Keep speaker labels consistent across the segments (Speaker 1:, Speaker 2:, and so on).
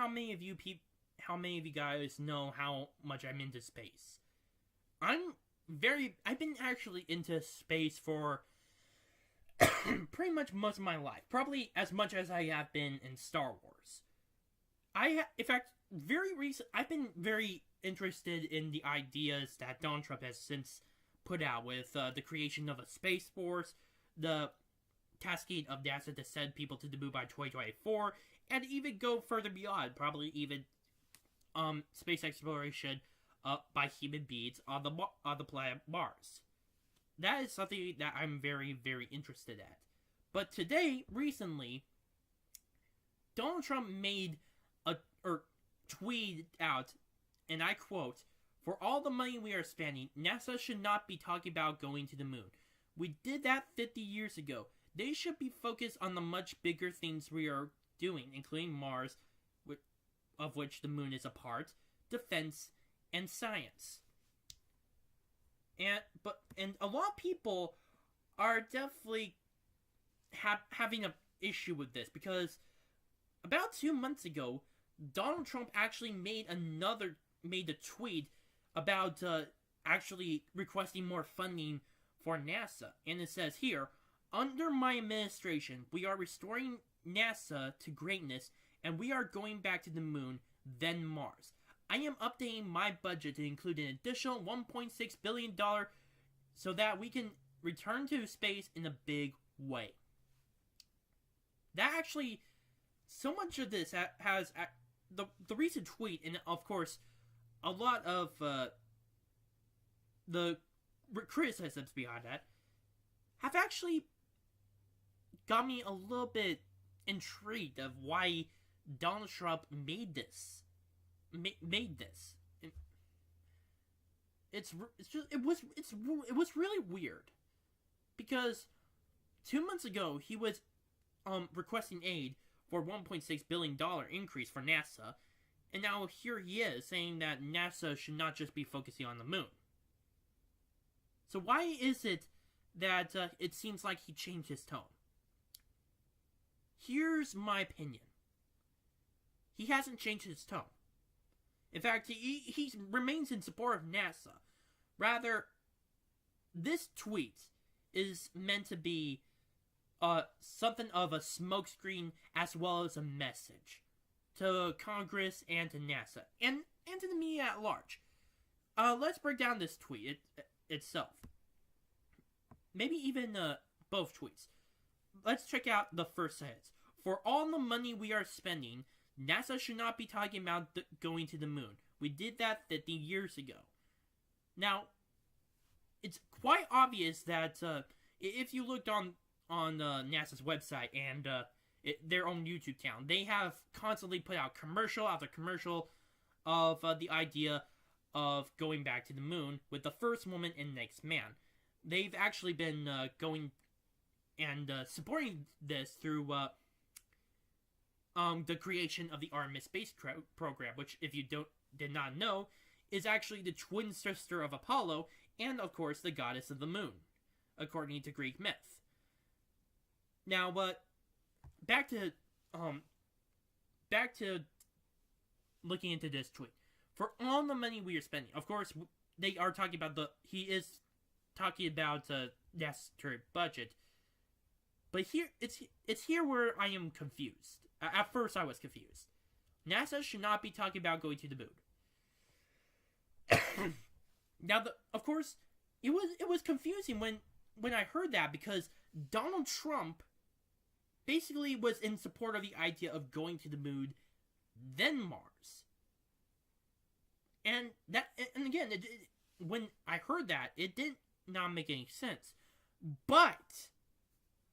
Speaker 1: how many of you guys know how much I'm into space. I've been actually into space for pretty much most of my life. Probably as much as I have been in Star Wars. In fact, I've been very interested in the ideas that Donald Trump has since put out with the creation of a space force, the tasking of NASA to send people to the moon by 2024, and even go further beyond, probably even space exploration by human beings on the planet Mars. That is something that I'm very, very interested at. But recently, Donald Trump made tweeted out, and I quote, "For all the money we are spending, NASA should not be talking about going to the moon. We did that 50 years ago. They should be focused on the much bigger things we are doing, including Mars, of which the moon is a part, defense, and science." And a lot of people are definitely having an issue with this, because about 2 months ago, Donald Trump actually made a tweet about actually requesting more funding for NASA. And it says here, "Under my administration, we are restoring NASA to greatness, and we are going back to the moon, then Mars. I am updating my budget to include an additional $1.6 billion so that we can return to space in a big way." That actually, so much of this has the recent tweet, and of course, a lot of the criticisms behind that have actually got me a little bit intrigued of why Donald Trump made this. It was really weird, because 2 months ago he was requesting aid for $1.6 billion increase for NASA, and now here he is saying that NASA should not just be focusing on the moon. So why is it that it seems like he changed his tone? Here's my opinion. He hasn't changed his tone. In fact, he remains in support of NASA. Rather, this tweet is meant to be something of a smokescreen as well as a message to Congress and to NASA and to the media at large. Let's break down this tweet itself. Maybe even both tweets. Let's check out the first sentence. "For all the money we are spending, NASA should not be talking about going to the moon. We did that 50 years ago." Now, it's quite obvious that if you looked on NASA's website and their own YouTube channel, they have constantly put out commercial after commercial of the idea of going back to the moon with the first woman and next man. They've actually been going and supporting this through the creation of the Artemis space program, which, if you did not know, is actually the twin sister of Apollo and, of course, the goddess of the moon, according to Greek myth. Now, back to looking into this tweet. "For all the money we are spending," of course, they are talking about he is talking about NASA's current budget. But here, it's here where I am confused. At first, I was confused. NASA should not be talking about going to the moon. Now, of course, it was confusing when I heard that, because Donald Trump basically was in support of the idea of going to the moon, then Mars. And again, when I heard that, it did not make any sense. But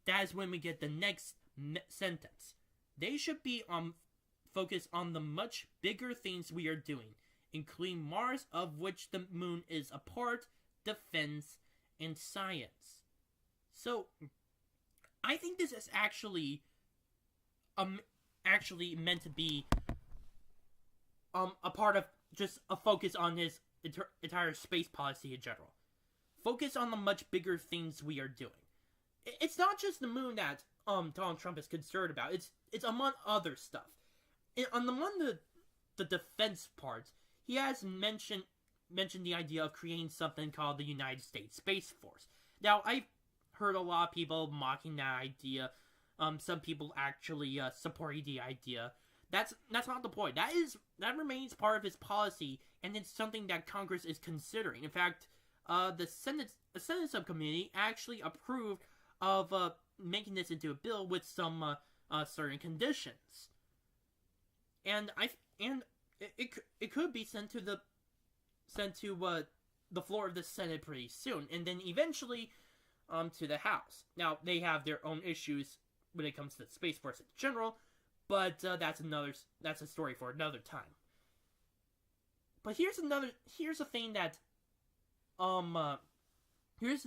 Speaker 1: that is when we get the next sentence. "They should be focused on the much bigger things we are doing, including Mars, of which the moon is a part, defense, and science." So, I think this is actually meant to be a part of just a focus on his entire space policy in general. Focus on the much bigger things we are doing. It's not just the moon that Donald Trump is concerned about. It's among other stuff. On the one the defense part, he has mentioned the idea of creating something called the United States Space Force. Now, I've heard a lot of people mocking that idea. Some people actually supporting the idea. That's not the point. That remains part of his policy, and it's something that Congress is considering. In fact, the Senate subcommittee actually approved of making this into a bill with some certain conditions. And it could be sent to the floor of the Senate pretty soon, and then eventually to the House. Now, they have their own issues when it comes to the Space Force in general, but that's a story for another time. But here's a thing that here's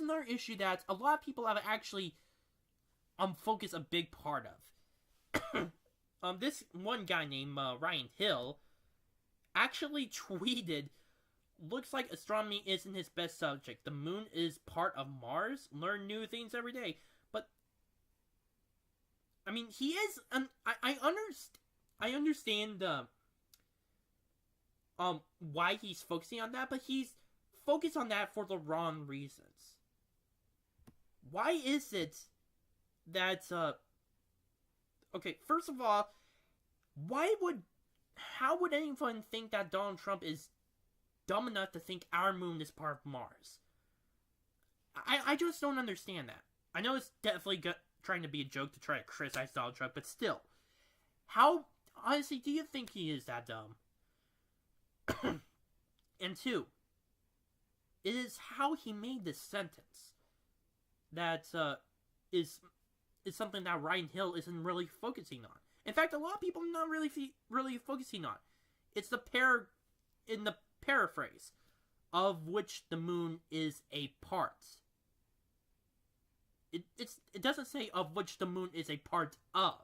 Speaker 1: another issue that a lot of people have actually focused a big part of. This one guy named Ryan Hill actually tweeted, "Looks like astronomy isn't his best subject. The moon is part of Mars. Learn new things every day." But I mean, he is. I understand why he's focusing on that, but he's focused on that for the wrong reasons. Why is it that okay, first of all, how would anyone think that Donald Trump is dumb enough to think our moon is part of Mars? I just don't understand that. I know it's definitely trying to be a joke to try to criticize Donald Trump, but still, how honestly do you think he is that dumb? And two, it is how he made this sentence that is something that Ryan Hill isn't really focusing on. In fact, a lot of people are not really focusing on. It's in the paraphrase, of which the moon is a part. It doesn't say of which the moon is a part of.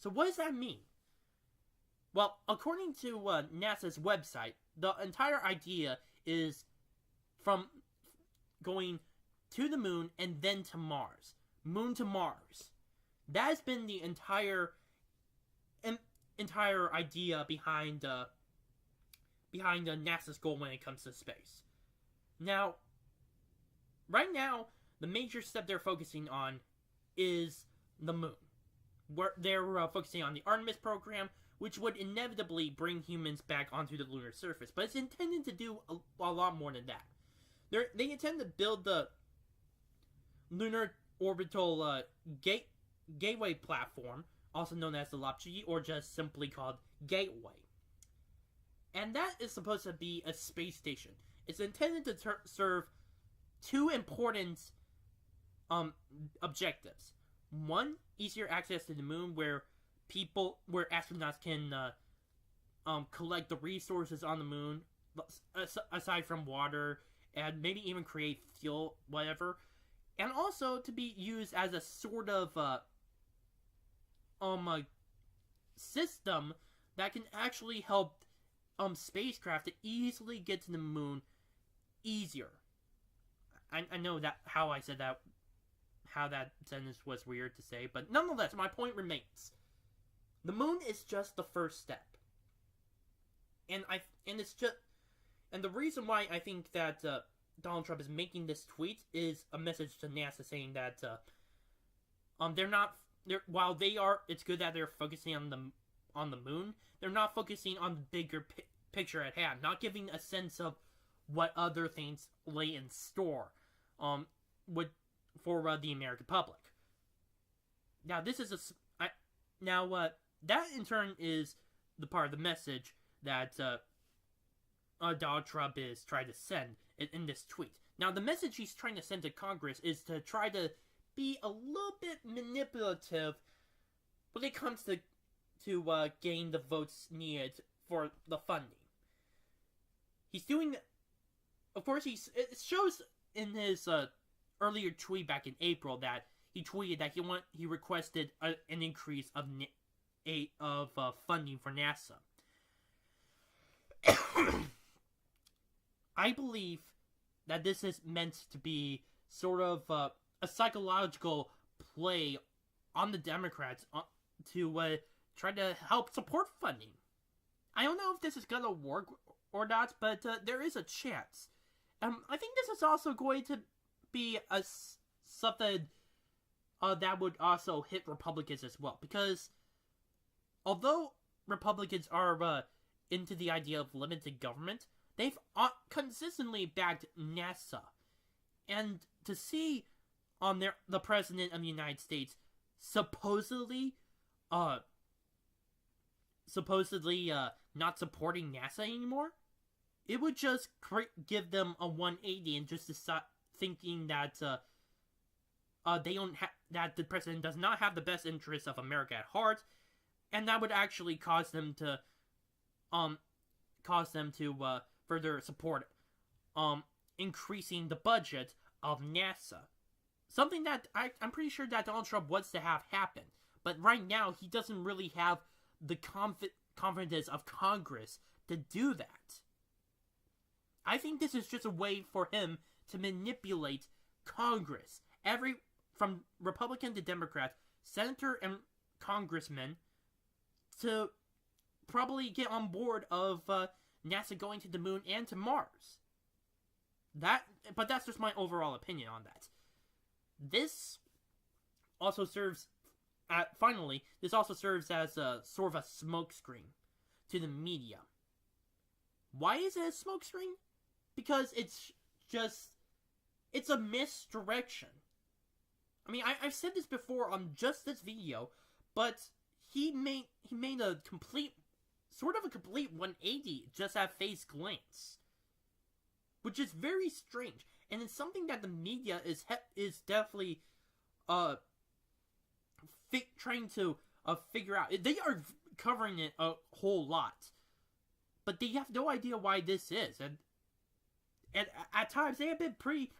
Speaker 1: So what does that mean? Well, according to NASA's website, the entire idea is from going to the moon and then to Mars. Moon to Mars. That has been the entire idea behind NASA's goal when it comes to space. Now, right now, the major step they're focusing on is the moon. Where they're focusing on the Artemis program, which would inevitably bring humans back onto the lunar surface. But it's intended to do a lot more than that. They intend to build the Lunar Orbital Gateway Platform, also known as the LOPG, or just simply called Gateway. And that is supposed to be a space station. It's intended to serve two important objectives. One, easier access to the moon, where astronauts can collect the resources on the moon, aside from water, and maybe even create fuel, whatever. And also to be used as a sort of system that can actually help spacecraft to easily get to the moon easier. I know that how I said that, how that sentence was weird to say, but nonetheless, my point remains. The moon is just the first step. And the reason why I think that Donald Trump is making this tweet is a message to NASA saying that it's good that they're focusing on the moon. They're not focusing on the bigger picture at hand, not giving a sense of what other things lay in store for the American public. Now, that in turn is the part of the message that Donald Trump is trying to send in this tweet. Now, the message he's trying to send to Congress is to try to be a little bit manipulative when it comes to gain the votes needed for the funding. He's doing, of course, it shows in his earlier tweet back in April that he tweeted that he requested an increase of funding for NASA. I believe that this is meant to be sort of a psychological play on the Democrats to try to help support funding. I don't know if this is gonna work or not, but there is a chance. I think this is also going to be something that would also hit Republicans as well, because although Republicans are into the idea of limited government, they've consistently backed NASA, and to see the president of the United States supposedly not supporting NASA anymore, it would just give them a 180 and just decide thinking that that the president does not have the best interests of America at heart, and that would actually cause them to further support increasing the budget of NASA. Something that I'm pretty sure that Donald Trump wants to have happen, but right now he doesn't really have the confidence of Congress to do that. I think this is just a way for him to manipulate Congress, from Republican to Democrat, senator and congressmen, to probably get on board of NASA going to the moon and to Mars. But that's just my overall opinion on that. This also serves, this also serves as a sort of a smokescreen to the media. Why is it a smokescreen? Because it's a misdirection. I mean, I've said this before on just this video, but he made a complete 180 just at face glance, which is very strange, and it's something that the media is definitely trying to figure out. They are covering it a whole lot, but they have no idea why this is, and at times they have been pretty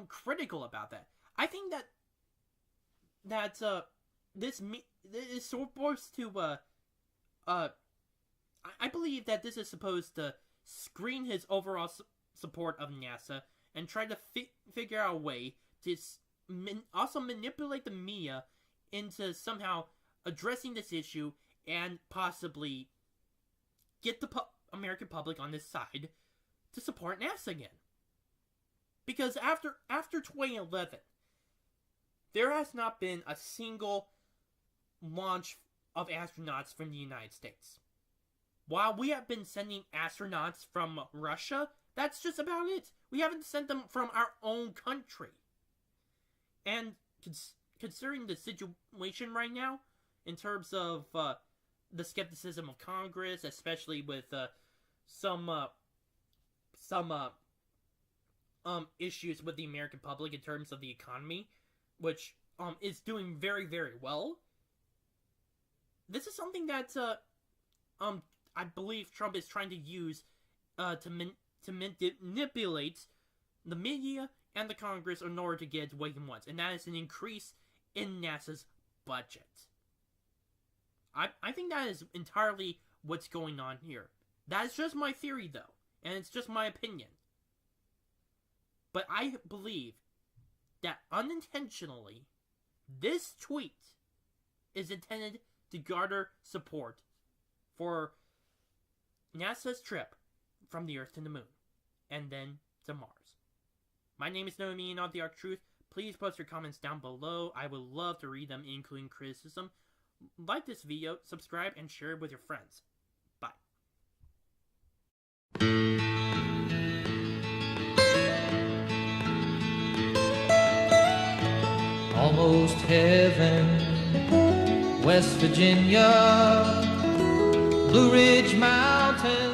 Speaker 1: critical about that. I think that this is supposed to I believe that this is supposed to screen his overall support of NASA and try to figure out a way to also manipulate the media into somehow addressing this issue and possibly get the American public on this side to support NASA again. Because after 2011, there has not been a single launch of astronauts from the United States. While we have been sending astronauts from Russia, that's just about it. We haven't sent them from our own country. And considering the situation right now, in terms of the skepticism of Congress, especially with some issues with the American public in terms of the economy, which is doing very, very well. This is something that I believe Trump is trying to use to manipulate the media and the Congress in order to get what he wants, and that is an increase in NASA's budget. I think that is entirely what's going on here. That is just my theory, though, and it's just my opinion. But I believe that unintentionally, this tweet is intended to garner support for NASA's trip from the Earth to the Moon, and then to Mars. My name is Noah Mean of the Arc Truth. Please post your comments down below. I would love to read them, including criticism. Like this video, subscribe, and share it with your friends. Bye.
Speaker 2: Almost heaven, West Virginia, Blue Ridge Mountains.